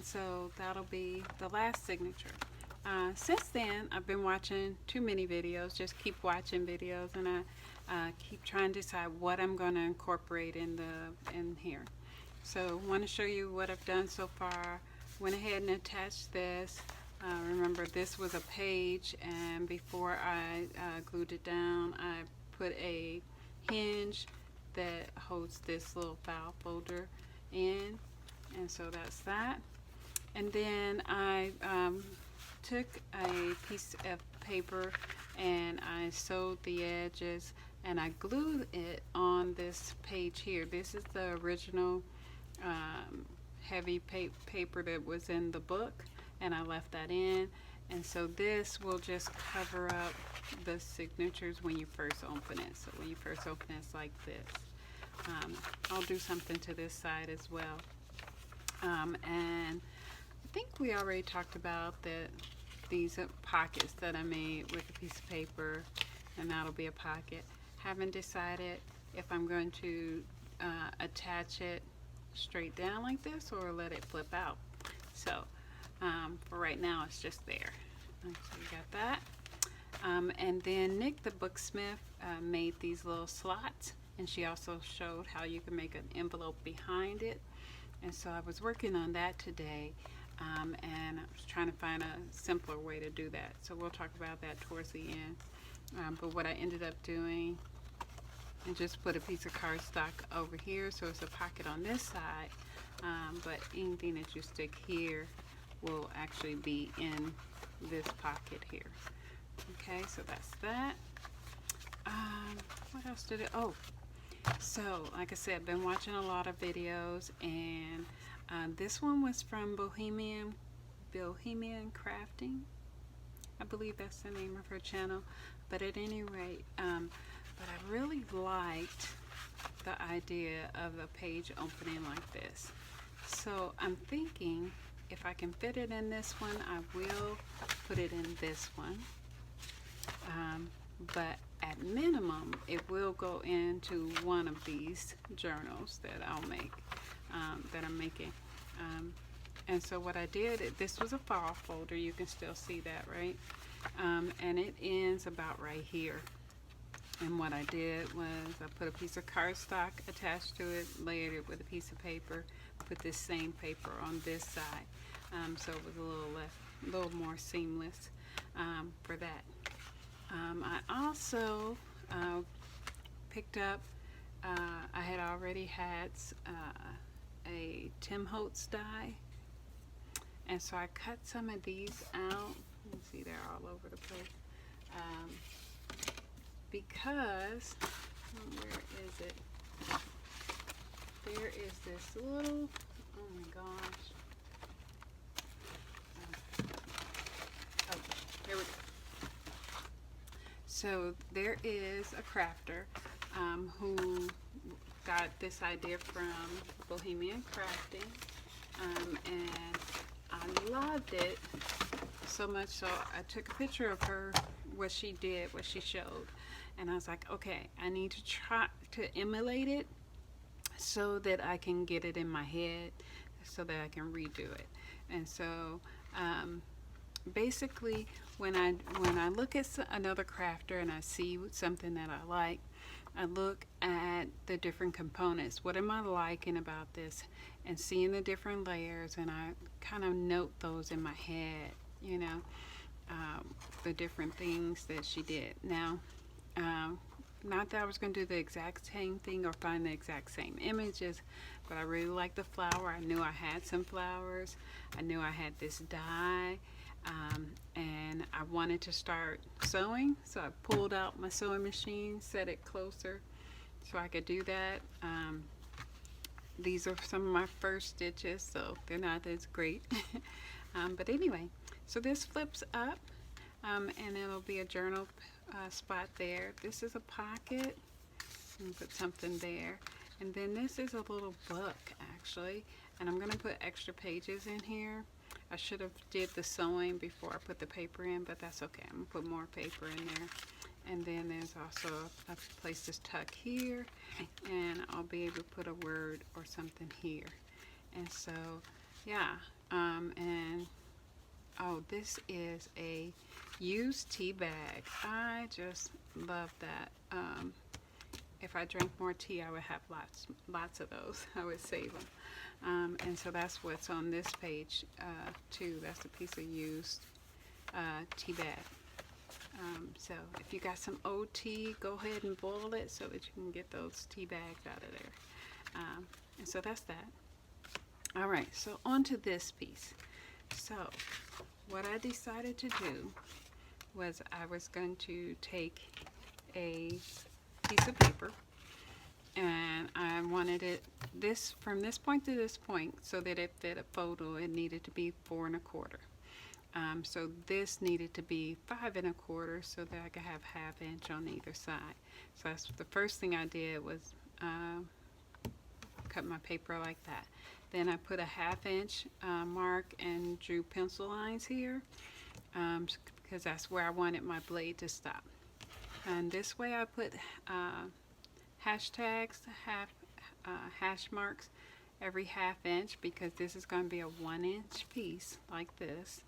So that'll be the last signature. Since then, I've been watching too many videos, just keep watching videos, and I keep trying to decide what I'm going to incorporate in here. So I want to show you what I've done so far. Went ahead and attached this. Remember, this was a page, and before I glued it down, I put a hinge that holds this little file folder in, and so that's that. And then I took a piece of paper and I sewed the edges and I glued it on this page here. This is the original heavy paper that was in the book, and I left that in. And so this will just cover up the signatures when you first open it. So when you first open it, it's like this. I'll do something to this side as well. And I think we already talked about that these pockets that I made with a piece of paper, and that'll be a pocket. Haven't decided if I'm going to attach it straight down like this or let it flip out. So for right now, it's just there. So you got that. And then Nick the Booksmith made these little slots, and she also showed how you can make an envelope behind it. And so I was working on that today, and I was trying to find a simpler way to do that. So we'll talk about that towards the end. But what I ended up doing, I just put a piece of cardstock over here, so it's a pocket on this side, but anything that you stick here will actually be in this pocket here. Okay, so that's that. What else did it? Oh, so like I said, I've been watching a lot of videos, and this one was from Bohemian Crafting. I believe that's the name of her channel. But at any rate, but I really liked the idea of a page opening like this. So I'm thinking if I can fit it in this one, I will put it in this one. But at minimum, it will go into one of these journals that I'll make, that I'm making. And so what I did, this was a file folder, you can still see that, right? And it ends about right here. And what I did was I put a piece of cardstock attached to it, layered it with a piece of paper, put this same paper on this side. So it was a little more seamless for that. I also picked up, I had already had a Tim Holtz die, and so I cut some of these out. You can see they're all over the place. Because, where is it? There is this little, oh my gosh. Oh, here we go. So there is a crafter who got this idea from Bohemian Crafting, and I loved it so much, so I took a picture of her, what she did, what she showed, and I was like, okay, I need to try to emulate it so that I can get it in my head, so that I can redo it. And so basically, when I look at another crafter and I see something that I like, I look at the different components. What am I liking about this? And seeing the different layers, and I kind of note those in my head, you know, the different things that she did. Now, not that I was going to do the exact same thing or find the exact same images, but I really liked the flower. I knew I had some flowers. I knew I had this die. And I wanted to start sewing, so I pulled out my sewing machine, set it closer so I could do that. These are some of my first stitches, so they're not as great. But anyway, so this flips up, and it'll be a journal spot there. This is a pocket, and put something there. And then this is a little book, actually, and I'm going to put extra pages in here. I should have did the sewing before I put the paper in, but that's okay. I'm going to put more paper in there. And then there's also a place to tuck here, and I'll be able to put a word or something here. And so, yeah, And oh, this is a used tea bag. I just love that. If I drank more tea, I would have lots of those. I would save them. And so that's what's on this page too. That's a piece of used tea bag. So if you got some old tea, go ahead and boil it so that you can get those tea bags out of there. And so that's that. All right, so on to this piece. So what I decided to do was I was going to take a piece of paper, and I wanted it from this point to this point so that it fit a photo. It needed to be 4 1/4. So this needed to be 5 1/4 so that I could have 1/2 inch on either side. So that's the first thing I did was cut my paper like that. Then I put a 1/2 inch mark and drew pencil lines here because that's where I wanted my blade to stop. And this way I put hashtags, hash marks every 1/2 inch because this is going to be a 1 inch piece like this.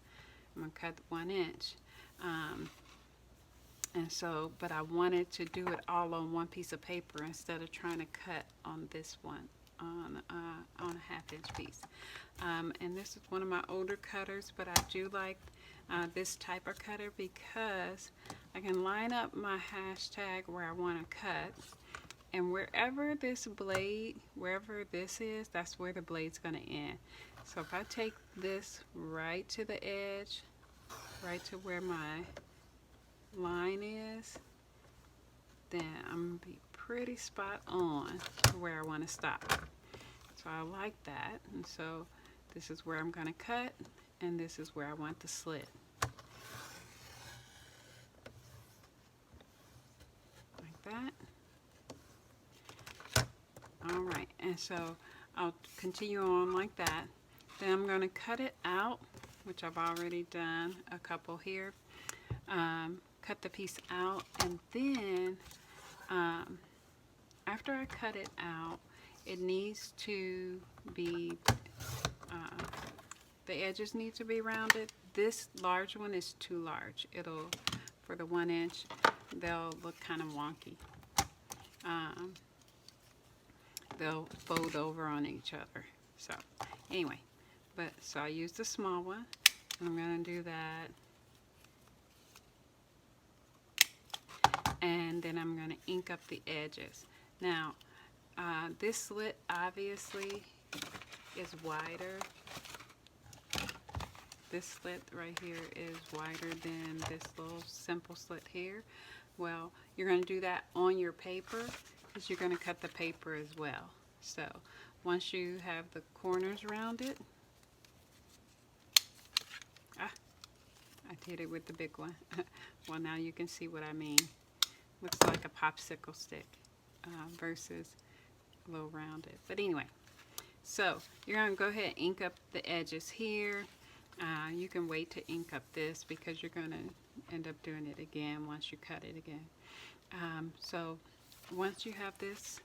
I'm going to cut 1 inch. And so, but I wanted to do it all on one piece of paper instead of trying to cut on this one on a 1/2 inch piece. And this is one of my older cutters, but I do like this type of cutter because I can line up my hashtag where I want to cut, and wherever this is, that's where the blade's going to end. So if I take this right to the edge, right to where my line is, then I'm going to be pretty spot on to where I want to stop. So I like that, and so this is where I'm going to cut, and this is where I want the slit. Like that. Alright, and so I'll continue on like that. Then I'm going to cut it out, which I've already done a couple here. Cut the piece out, and then after I cut it out, it needs to be, the edges need to be rounded. This large one is too large. For the 1 inch, they'll look kind of wonky. They'll fold over on each other. So anyway, so I used the small one, and I'm going to do that. And then I'm going to ink up the edges. Now, this slit obviously is wider. This slit right here is wider than this little simple slit here. Well, you're going to do that on your paper because you're going to cut the paper as well. So once you have the corners rounded, I did it with the big one. Well, now you can see what I mean. Looks like a popsicle stick versus a little rounded. But anyway, so you're going to go ahead and ink up the edges here. You can wait to ink up this because you're going to end up doing it again once you cut it again. So once you have this